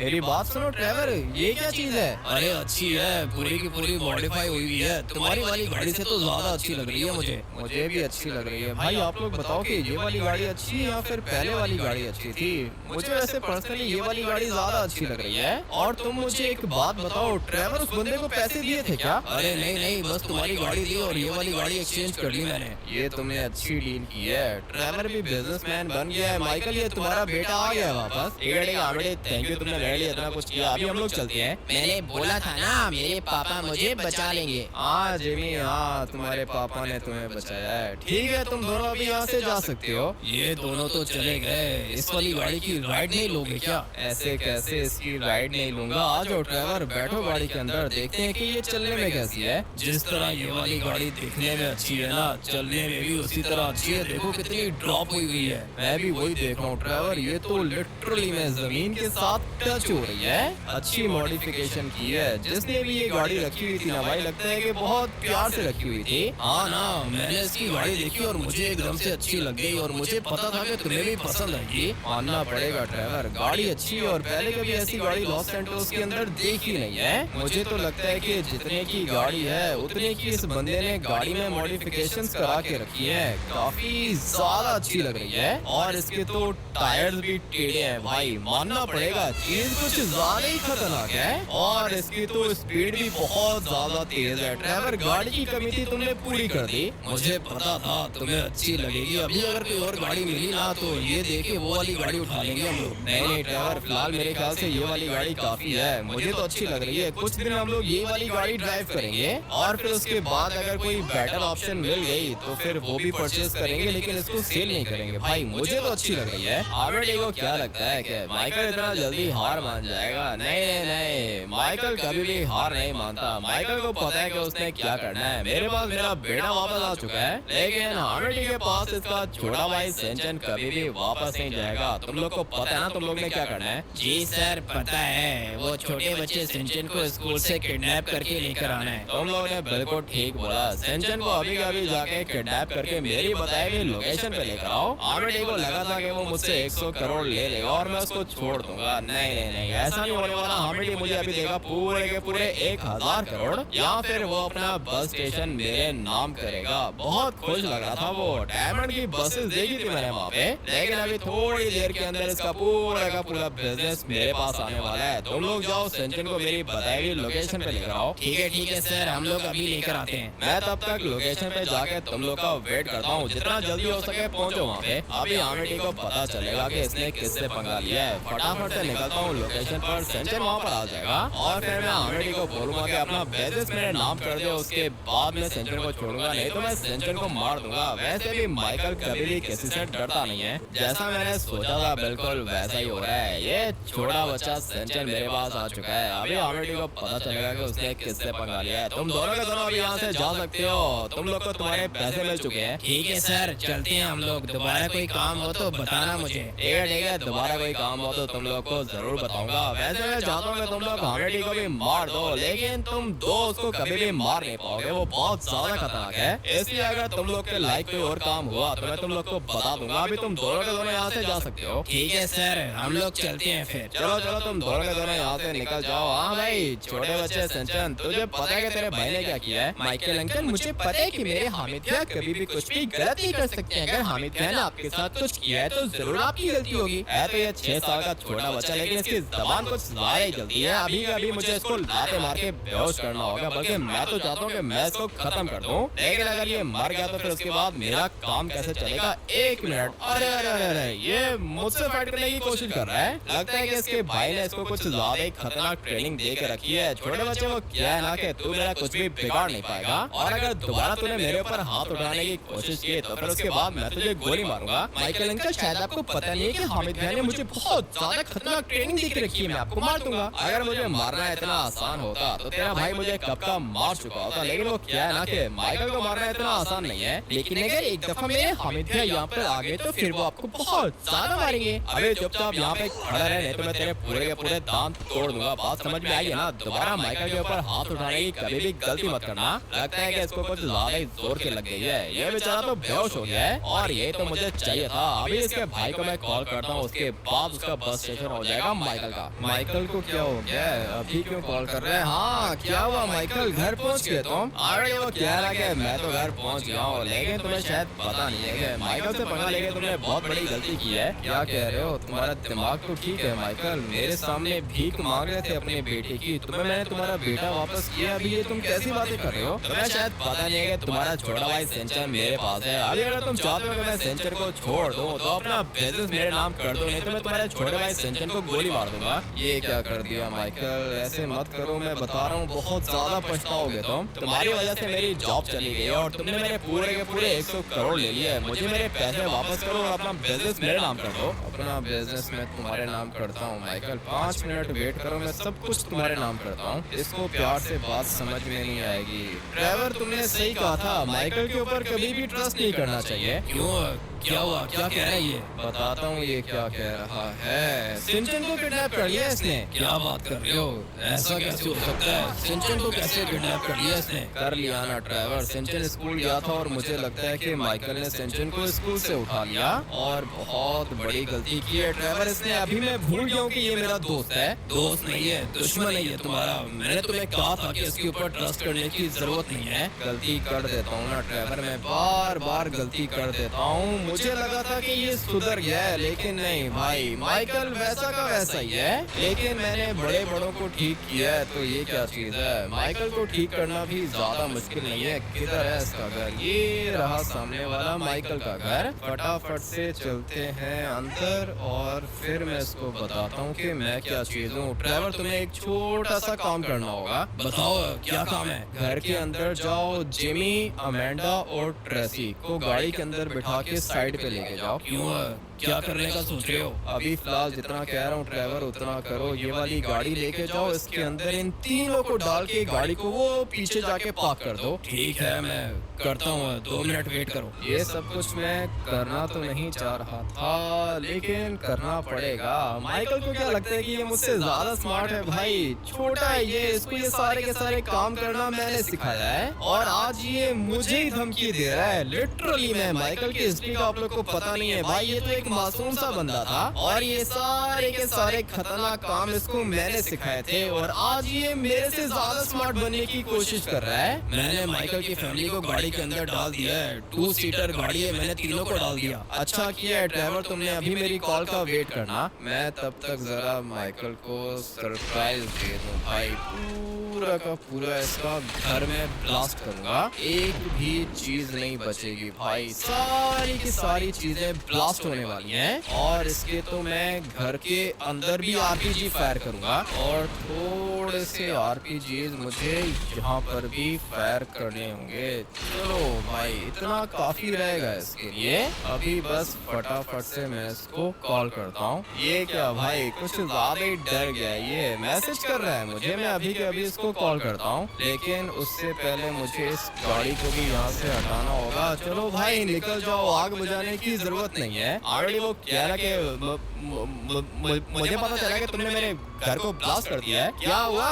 मेरी बात सुनो ट्रेवर, ये क्या चीज है? अरे अच्छी है, पूरी की पूरी मॉडिफाई हुई हुई है, तुम्हारी वाली गाड़ी से तो ज्यादा अच्छी लग रही है मुझे। मुझे भी अच्छी लग रही है। भाई आप लोग बताओ कि ये वाली गाड़ी अच्छी है या फिर पहले वाली गाड़ी अच्छी थी? मुझे वैसे पर्सनली ये वाली गाड़ी ज्यादा अच्छी लग रही है। और तुम मुझे एक बात बताओ ट्रेवर, उस बंदे को पैसे दिए थे क्या? अरे नहीं नहीं, बस तुम्हारी गाड़ी दी और ये वाली गाड़ी एक्सचेंज कर ली मैंने। ये तुमने अच्छी डील की है। ट्रेवर भी बिजनेसमैन बन गया है। माइकल ये तुम्हारा बेटा आ गया वापस। थैंक यू, तुमने मेरे लिए इतना कुछ किया। अभी हम लोग चलते हैं।
मैंने बोला था ना मेरे पापा मुझे बचा लेंगे।
हाँ जिमी, हाँ तुम्हारे पापा ने तुम्हें बचाया है। ठीक है, तुम दोनों अभी यहाँ से जा सकते हो। ये दोनों तो चले गए, इस वाली गाड़ी की राइड नहीं लोगे क्या? ऐसे कैसे इसकी राइड नहीं लूंगा? आ जाओ ड्राइवर, बैठो गाड़ी के अंदर, देखते हैं कि ये चलने में कैसी है। जिस तरह ये वाली गाड़ी दिखने में अच्छी है ना, चलने में भी उसी तरह अच्छी है। देखो कितनी ड्रॉप हुई हुई है। मैं भी वही देख रहा हूँ ड्राइवर, ये तो लिटरली में जमीन के साथ टच हो रही है। अच्छी मॉडिफिकेशन की है। जिसने भी ये गाड़ी रखी हुई थी ना भाई, लगता है कि बहुत प्यार से रखी हुई थी। हाँ ना, मैंने इसकी गाड़ी देखी और मुझे एकदम से अच्छी लग गई और मुझे पता था कि तुम्हें भी पसंद आएगी। मानना पड़ेगा ड्राइवर, गाड़ी अच्छी है और पहले कभी ऐसी गाड़ी लॉस सैंटोस के अंदर देखी नहीं है। मुझे तो लगता है कि जितने की गाड़ी है उतने की इस बंदे ने गाड़ी में मॉडिफिकेशंस करा के रखी है। काफी ज्यादा अच्छी लग रही है और इसके तो टायर्स भी टेढ़े हैं भाई। मानना पड़ेगा चीज कुछ ज्यादा ही खतरनाक है और इसकी तो स्पीड भी बहुत ज्यादा तेज है। ड्राइवर गाड़ी की कमी थी, तुमने पूरी कर दी। मुझे पता था तुम्हें अच्छी लगेगी। अभी अगर कोई और गाड़ी मिली ना तो ये देखे वो वाली गाड़ी उठा लेंगे हम लोग। नहीं नहीं ड्राइवर, फिलहाल मेरे ख्याल से ये वाली गाड़ी काफी है। मुझे तो अच्छी लग रही है। कुछ दिन हम लोग ये वाली गाड़ी ड्राइव करेंगे और फिर उसके बाद अगर कोई बेटर ऑप्शन मिल गई तो फिर वो भी परचेज करेंगे, लेकिन इसको सेल नहीं करेंगे। भाई मुझे तो अच्छी लग रही है। आमिर को क्या लगता है कि माइकल इतना जल्दी हार मान जाएगा? नहीं नहीं नहीं, माइकल कभी भी हार नहीं मानता। माइकल को पता है कि उसने क्या करना है। मेरे पास मेरा बेटा वापस आ चुका है, लेकिन आमिर के पास इसका छोटा भाई सेंचन कभी भी वापस नहीं जाएगा। तुम लोग को पता है ना तुम लोग ने क्या करना है?
जी सर पता है, वो छोटे बच्चे सिंचन को स्कूल से किडनैप करके लेकर आना है।
तुम लोगों ने बिल्कुल ठीक बोला। सेंचन को अभी अभी जाके किडनैप करके मेरी बताई हुई लोकेशन पे लेकर आओ। आमिर को लगा था कि वो मुझसे 100 करोड़ ले लेगा और मैं उसको छोड़ दूंगा। नहीं नहीं नहीं, ऐसा नहीं होने वाला। हामिद मुझे अभी देगा पूरे के पूरे 1000 करोड़ या फिर वो अपना बस स्टेशन मेरे नाम करेगा। बहुत खुश लग रहा था वो। डायमंड की बसेस देखी थी मैंने वहाँ पे, लेकिन अभी थोड़ी देर के अंदर इसका पूरा का पूरा बिजनेस मेरे पास आने वाला है। तुम लोग जाओ सेंचन को मेरी बताई हुई लोकेशन पे लेकर आओ।
ठीक है सर, हम लोग अभी लेकर आते हैं।
मैं तब तक लोकेशन पे जाके तुम लोग का वेट करता हूँ। जितना जल्दी हो सके पहुँचो वहाँ पे। अभी आमिर को पता चलेगा कि इसने किससे पंगा लिया है। फटाफट से निकलता हूँ लोकेशन पर। सेंचन वहाँ पर आ जाएगा और फिर मैं आमिर को बोलूंगा कि अपना बिजनेस मेरे नाम कर दे। उसके बाद मैं सेंचन को छोड़ूंगा, नहीं तो मैं सेंचन को मार दूंगा। वैसे भी माइकल कभी भी किसी से डरता नहीं है। जैसा मैंने सोचा था बिल्कुल वैसा ही हो रहा है। ये छोटा बच्चा सेंचन मेरे पास आ चुका है। अभी आमिर को पता चलेगा कि उसने किससे पंगा लिया है। तुम दोनों के दोनों अभी यहाँ से जा सकते हो। तुम लोग को तुम्हारे पैसे मिल चुके हैं।
ठीक है सर, चलते हैं हम लोग। दोबारा कोई काम हो तो बताना मुझे।
ठीक है, दोबारा कोई काम हो तो तुम लोग को जरूर बताऊंगा। वैसे मैं चाहता हूँ कि तुम लोग हामिद को भी मार दो, लेकिन तुम दो उसको कभी भी मार नहीं पाओगे। वो बहुत ज्यादा खतरनाक है। इसलिए अगर तुम लोग के लाइक कोई और काम हुआ तो मैं तुम लोग को बता दूंगा। अभी तुम दोनों के दोनों यहाँ से जा सकते हो।
ठीक है सर, हम लोग चलते हैं फिर।
चलो चलो, तुम दोनों के दोनों यहाँ से निकल जाओ। हाँ भाई छोटे बच्चे सेंचन, तुझे पता है कि तेरे भाई ने क्या किया है?
माइकल अंकल, मुझे पता है कि मेरे हामिद भैया कभी भी कुछ भी गलत नहीं कर सकते हैं। अगर हामिद भैया ने आपके साथ कुछ किया है तो जरूर आपकी गलती होगी।
है तो ये 6 साल का छोटा बच्चा, लेकिन इसकी जबान कुछ ज्यादा ही जल्दी है। अभी का अभी मुझे इसको लाते मार के बेहोश करना होगा, बल्कि मैं तो चाहता हूँ कि मैं इसको खत्म कर दूं। लेकिन अगर ये मर गया तो फिर उसके बाद मेरा काम कैसे चलेगा? 1 मिनट। अरे अरे अरे अरे, ये मुझसे फाइट करने की कोशिश कर रहा है। लगता है कि इसके भाई ने इसको कुछ ज्यादा ही खतरनाक ट्रेनिंग दे के रखी है। छोटे बच्चे वो क्या है ना कि तू मेरा कुछ भी बिगाड़ नहीं पाएगा, और अगर दोबारा तूने मेरे ऊपर हाथ उठाने की कोशिश की तो फिर उसके बाद मैं तुझे गोली मारूंगा।
माइकल अंकल, शायद आपको पता नहीं है कि हामिद भैया ने मुझे बहुत ज्यादा खतरनाक ट्रेनिंग दे के रखी है। मैं आपको मार दूंगा।
अगर मुझे मारना इतना आसान होता तो तेरा भाई मुझे कब का मार चुका होता। लेकिन वो क्या है ना कि माइकल को मारना इतना आसान नहीं है।
लेकिन अगर एक दफा मेरे हामिद भैया यहाँ पर आ गए तो फिर वो आपको बहुत ज्यादा मारेंगे।
अबे चुपचाप यहाँ पे खड़ा रहे, नहीं तो मैं तेरे पूरे के पूरे दांत तोड़ दूंगा। बात समझ में आई है ना? दोबारा माइकल के ऊपर हाथ उठाने की कभी भी गलती मत करना। लगता है कि इसको कुछ ज्यादा ही जोर की लग गई है। ये बेचारा तो बेहोश हो गया है और ये तो मुझे चाहिए था। अभी इसके भाई को मैं कॉल करता हूँ, उसके बाद उसका बस स्टेशन हो जाएगा
माइकल का। माइकल को क्या हो गया है? अभी क्यों कॉल कर रहे हैं? हाँ क्या हुआ माइकल, घर पहुंच गए तुम? अरे वो कह रहा है मैं तो घर पहुंच गया हूँ, लेकिन तुम्हें शायद पता नहीं है कि माइकल से पंगा लेके तुमने बहुत बड़ी गलती की है। क्या कह रहे हो? तुम्हारा दिमाग तो ठीक है माइकल, मेरे सामने भीख मांग रहे थे अपने बेटे की, तुम्हें मैंने तुम्हारा बेटा वापस किया, अभी ये तुम कैसी बातें कर रहे हो? तुम्हें शायद पता नहीं है कि तुम्हारा छोटा भाई सेंचर मेरे पास है। अभी अगर तुम चाहते हो कि मैं सेंचर को छोड़ दूं तो अपना बिजनेस मेरे नाम कर दो, नहीं तो मैं तुम्हारे छोटे भाई सेंचर को गोली मार दूंगा। ये क्या कर दिया माइकल, ऐसे मत करो, मैं बता रहा हूँ बहुत ज्यादा पछताओगे तुम। तुम्हारी वजह से मेरी जॉब चली गई और तुमने मेरे पूरे के पूरे 100 करोड़ ले लिए। मुझे मेरे पैसे वापस करो और अपना बिजनेस मेरे नाम कर दो। अपना बिजनेस मैं तुम्हारे नाम करता हूँ माइकल, 5 मिनट वेट करो, मैं सब कुछ तुम्हारे नाम करता हूँ। इसको प्यार से बात समझ में नहीं आएगी। ड्राइवर तुमने सही कहा था, माइकल के ऊपर कभी भी ट्रस्ट नहीं करना चाहिए।
क्यों, क्या हुआ, क्या कह रहा है ये?
बताता हूँ ये क्या कह रहा है। सिंचन को किडनैप कर लिया इसने।
क्या बात कर रहे हो? ऐसा कैसे हो सकता है? सिंचन को कैसे किडनैप कर लिया इसने?
कर लिया ना ड्राइवर, सिंचन स्कूल गया था और मुझे लगता है कि माइकल ने सिंचन को स्कूल से उठा लिया और बहुत बड़ी गलती की है ड्राइवर इसने। अभी मैं भूल गया हूँ कि ये मेरा दोस्त है।
दोस्त नहीं है, दुश्मन है ये तुम्हारा। मैंने तुम्हें कहा था कि इसके ऊपर ट्रस्ट करने की जरूरत नहीं है।
गलती कर देता हूँ ना ड्राइवर, मैं बार बार गलती कर देता हूँ। मुझे लगा था कि ये सुधर गया है, लेकिन नहीं भाई, माइकल वैसा का वैसा ही है। लेकिन मैंने बड़े बड़ों को ठीक किया है, तो ये क्या चीज है? माइकल को ठीक करना भी ज्यादा मुश्किल नहीं है। किधर है इसका घर? ये रहा सामने वाला माइकल का घर। फटाफट से चलते हैं अंदर और फिर मैं इसको बताता हूँ कि मैं क्या चीज हूँ। ड्राइवर तुम्हें एक छोटा सा काम करना होगा।
बताओ क्या काम है?
घर के अंदर जाओ, जिमी, अमेंडा और ट्रेसी को गाड़ी के अंदर बिठा के साइड पे लेके जाओ।
क्यों, क्या करने का सोच रहे हो?
अभी फिलहाल जितना कह रहा हूँ ड्राइवर उतना करो। ये वाली गाड़ी लेके जाओ, इसके अंदर इन तीनों को डाल के गाड़ी को वो पीछे जाके पार्क कर दो।
ठीक है, मैं करता हूँ, 2 मिनट वेट करो।
ये सब कुछ मैं करना तो नहीं चाह रहा था, लेकिन करना पड़ेगा। माइकल को क्या लगता है कि ये मुझसे ज्यादा स्मार्ट है? भाई छोटा है ये, इसको ये सारे के सारे काम करना मैंने सिखाया है और आज ये मुझे ही धमकी दे रहा है। लिटरली मैं माइकल की हिस्ट्री का आप लोग को पता नहीं है भाई, ये तो एक मासूम सा बंदा था और ये सारे के सारे खतरनाक काम इसको मैंने सिखाए थे और आज ये मेरे से ज्यादा स्मार्ट बनने की कोशिश कर रहा है।
मैंने माइकल की फैमिली को गाड़ी के अंदर डाल दिया है। 2 सीटर गाड़ी है, मैंने तीनों को डाल दिया।
अच्छा किया है ड्राइवर, तुमने अभी मेरी कॉल का वेट करना। मैं तब तक जरा माइकल को सरप्राइज दे दूं भाई। पूरा का पूरा इसका घर में ब्लास्ट करूंगा, एक भी चीज नहीं बचेगी भाई। सारी की सारी चीजें ब्लास्ट होने वाली हैं और इसके तो मैं घर के अंदर भी आरपीजी फायर करूंगा और थोड़े से आरपीजीज मुझे यहाँ पर भी फायर करने होंगे। चलो भाई इतना काफी रहेगा इसके लिए। अभी बस फटाफट से मैं इसको कॉल करता हूँ। ये क्या भाई, कुछ ज्यादा ही डर गया, ये मैसेज कर रहा है मुझे। मैं अभी के अभी इसको कॉल करता हूँ, लेकिन उससे पहले मुझे इस गाड़ी को भी यहाँ से हटाना होगा। चलो भाई निकल जाओ, आग बुझाने की जरूरत नहीं है। ऑलरेडी वो कह रहा कि मुझे पता चला कि तुमने मेरे घर को ब्लास्ट कर दिया है। क्या हुआ?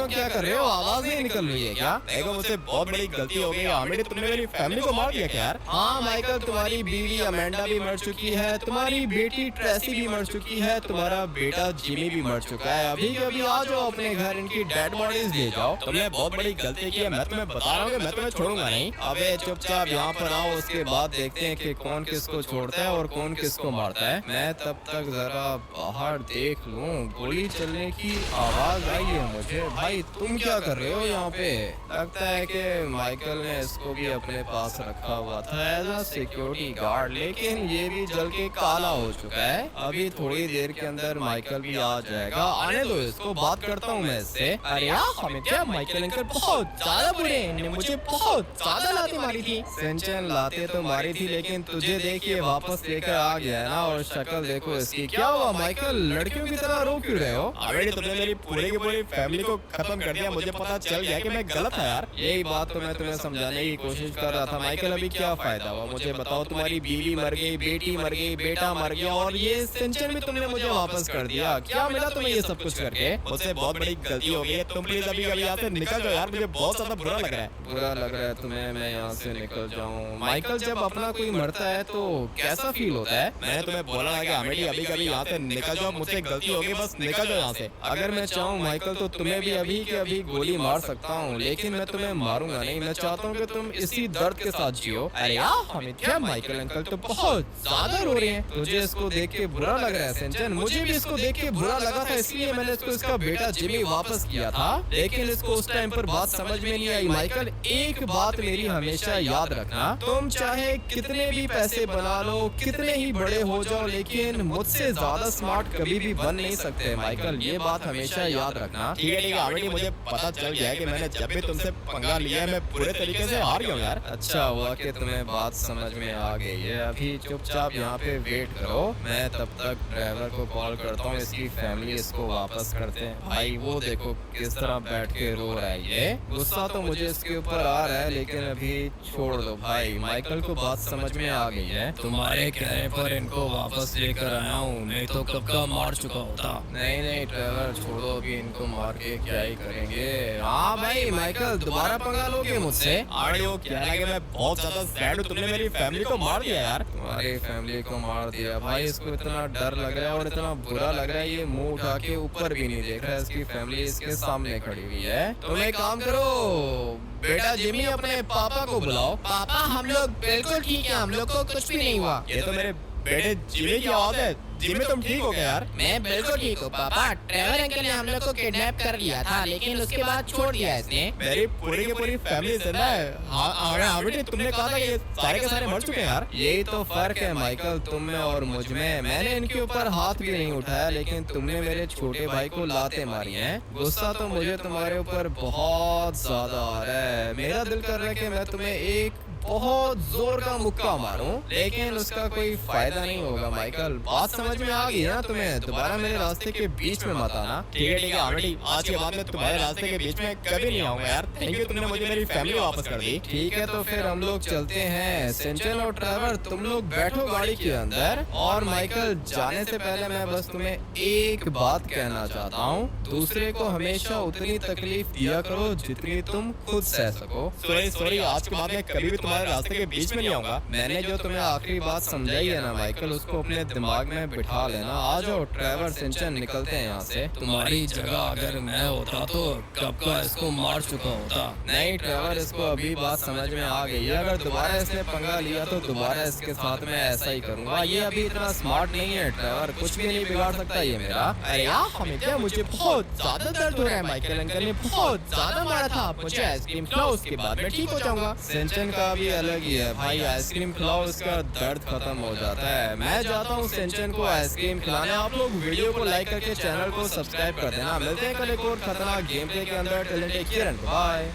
क्या कर रहे हो? आवाज नहीं निकल रही है क्या? देखो मुझसे बहुत बड़ी गलती हो गई ऑलरेडी, तुमने मेरी फैमिली को मार दिया क्या यार? हाँ माइकल, तुम्हारी बीवी अमेंडा भी मर चुकी है, तुम्हारी बेटी ट्रेसी भी मर चुकी है, तुम्हारा बेटा जिमी भी मर चुका है। अभी के अभी आ जाओ अपने घर, इनकी डेड बॉडीज ले जाओ। तुमने बहुत बड़ी गलती की है, मैं तुम्हें बता रहा हूँ कि मैं तुम्हें छोड़ूंगा नहीं। अबे चुपचाप यहाँ पर आओ, उसके बाद देखते हैं कि कौन किसको छोड़ता है और कौन किसको मारता है। मैं तब तक जरा बाहर देख लूं। गोली चलने की आवाज आई है मुझे। भाई तुम क्या कर रहे हो यहाँ पे? लगता है कि माइकल ने इसको भी अपने पास रखा हुआ था एज अ सिक्योरिटी गार्ड, लेकिन ये भी जल के काला हो चुका है। अभी थोड़ी देर के अंदर माइकल भी आ जाएगा, आने दो इसको, बात करता हूँ मैं इससे। अरे यार क्या माइकल अंकल बहुत ज्यादा बुरे हैं, इन्हें मुझे बहुत ज्यादा लाते मारी थी। सेंचन लाते तो मारी थी, लेकिन तुझे देखिए वापस लेकर आ गया है ना, और शक्ल देखो इसकी। क्या हुआ माइकल, लड़कियों की तरह रो क्यों रहे हो? ऑलरेडी तुमने मेरी पूरी की पूरी फैमिली को खत्म कर दिया, मुझे पता चल गया कि मैं गलत था यार। यही बात तो मैं तुम्हें समझाने की कोशिश कर रहा था माइकल। अभी क्या फायदा हुआ मुझे बताओ? तुम्हारी बीवी मर गई, बेटी मर गई, बेटा मर गया और ये सेंचन भी तुमने मुझे वापस कर दिया। क्या मिला तुम्हें ये सब कुछ करके? मुझसे बहुत बड़ी गलती हो गई है, तुम प्लीज अभी अभी अभी यहाँ से निकल जाओ यार, मुझे बहुत ज्यादा बुरा लग रहा है। बुरा लग रहा है तुम्हें मैं यहाँ से निकल जाऊँ? माइकल, जब अपना कोई मरता है तो कैसा फील होता है? मैंने तुम्हें बोला है कि अमेठी अभी कभी यहाँ से निकल जाओ, मुझसे गलती हो गई, बस निकल जाओ यहाँ से। अगर मैं चाहूँ माइकल तो तुम्हें भी अभी के अभी गोली मार सकता हूँ, लेकिन मैं तुम्हें मारूंगा नहीं। मैं चाहता हूँ कि तुम इसी दर्द के साथ जियो। अरे यार हमें क्या, माइकल अंकल तो बहुत ज्यादा रो रहे हैं। तुझे इसको देख के बुरा लग रहा है सिंचन? मुझे भी इसको देख के बुरा लगा था, इसलिए मैंने इसको इसका बेटा जिमी वापस किया था, लेकिन इसको उस टाइम पर बात समझ में नहीं आई। माइकल एक बात मेरी हमेशा याद रखना, तुम चाहे कितने भी पैसे बना लो, कितने ही बड़े हो जाओ, लेकिन मुझसे ज्यादा स्मार्ट कभी भी बन नहीं सकते माइकल, ये बात हमेशा याद रखना। ठीक है ऑलरेडी मुझे पता चल गया है कि मैंने जब भी तुमसे पंगा लिया है मैं पूरे तरीके से हार गया हूँ यार। अच्छा हुआ कि तुम्हें बात समझ में आ गई है। अभी चुपचाप यहाँ पे वेट करो, मैं तब तक ड्राइवर को कॉल करता हूँ, इसकी फैमिली इसको वापस करते हैं। भाई वो देखो किस तरह बैठ के रो रहा है, ये गुस्सा तो मुझे इसके ऊपर आ रहा है, लेकिन अभी छोड़ दो भाई। माइकल को बात समझ में आ गई है।
तुम्हारे कहने पर इनको वापस लेकर आया हूँ, नहीं तो कब का मार चुका होता।
नहीं नहीं ड्राइवर छोड़ो, अभी इनको मार के क्या ही करेंगे। हाँ भाई माइकल दोबारा पंगा लोगे मुझसे? अरे वो क्या है कि मैं बहुत ज्यादा सैड हूँ, तुमने मेरी फैमिली को मार दिया यार। तुम्हारी फैमिली को मार दिया? भाई इसको इतना डर लग रहा है और इतना बुरा लग रहा है, ये मुंह उठा के ऊपर भी नहीं देख रहा है, इसकी फैमिली इसके सामने खड़ी हुई है। तुम एक काम करो बेटा जिमी, अपने पापा को बुलाओ।
पापा हम लोग बिल्कुल ठीक है, हम लोग को कुछ भी नहीं हुआ।
ये तो मेरे बेटे जिमी की आवाज है। जिमी तुम ठीक हो गए यार?
मैं बिल्कुल ठीक हूँ पापा। ट्रेवर अंकल ने हम लोग को किडनैप कर लिया था, लेकिन उसके बाद छोड़ दिया इसने।
मेरी पूरी की पूरी फैमिली जिंदा है। हाँ बेटे तुमने कहा था कि ये सारे के सारे मर चुके हैं यार। यही तो फर्क है माइकल तुम में और मुझ में। मैंने इनके ऊपर हाथ भी नहीं उठाया, लेकिन तुमने मेरे छोटे भाई को लाते मारी हैं। गुस्सा तो मुझे तुम्हारे ऊपर बहुत ज्यादा आ रहा है। मेरा दिल कर रहा है कि मैं तुम्हें एक बहुत जोर का मुक्का मारूं, लेकिन उसका कोई फायदा नहीं होगा माइकल। बात समझ में आ गई ना तुम्हें? दोबारा मेरे रास्ते के बीच में मत आना। ठीक है ऑलरेडी आज के बाद में तुम्हारे रास्ते के बीच में कभी नहीं आऊंगा यार। थैंक यू, तुमने मुझे मेरी फैमिली वापस कर दी। ठीक है तो फिर हम लोग चलते हैं। सिंचन और ट्रेवर तुम लोग बैठो गाड़ी के अंदर, और माइकल जाने से पहले मैं बस तुम्हें एक बात कहना चाहता हूँ, दूसरे को हमेशा उतनी तकलीफ दिया करो जितनी तुम खुद सह सको। सॉरी आज के बाद में कभी भी तुम्हारे रास्ते के बीच में नहीं आऊंगा। मैंने जो तुम्हें आखिरी बात समझाई है ना माइकल, उसको अपने दिमाग में बिठा लेना। आ जाओ ट्रेवर सिंचन निकलते हैं यहाँ से।
तुम्हारी जगह अगर मैं होता तो कब का इसको मार चुका होता।
नहीं ट्रेवर इसको अभी बात समझ में आ गई है। अगर दोबारा इसने पंगा लिया तो दोबारा इसके साथ में ऐसा ही करूंगा। ये अभी इतना स्मार्ट नहीं है ट्रेवर, कुछ भी नहीं बिगाड़ सकता ये मेरा। अरे यार हमें क्या, मुझे बहुत ज्यादा दर्द हो रहा है। माइकल अंकल ने बहुत ज्यादा मारा था, मुझे आइसक्रीम खिलाओ उसके बाद में ठीक हो जाऊंगा। सिंचन का भी अलग ही है भाई, आइसक्रीम खिलाओ उसका दर्द खत्म हो जाता है। मैं जाता हूँ सिंचन को आइसक्रीम खिलाने। आप लोग वीडियो को लाइक करके चैनल को सब्सक्राइब कर देना। मिलते हैं कल एक और खतरनाक गेम प्ले के अंदर। Take care and bye.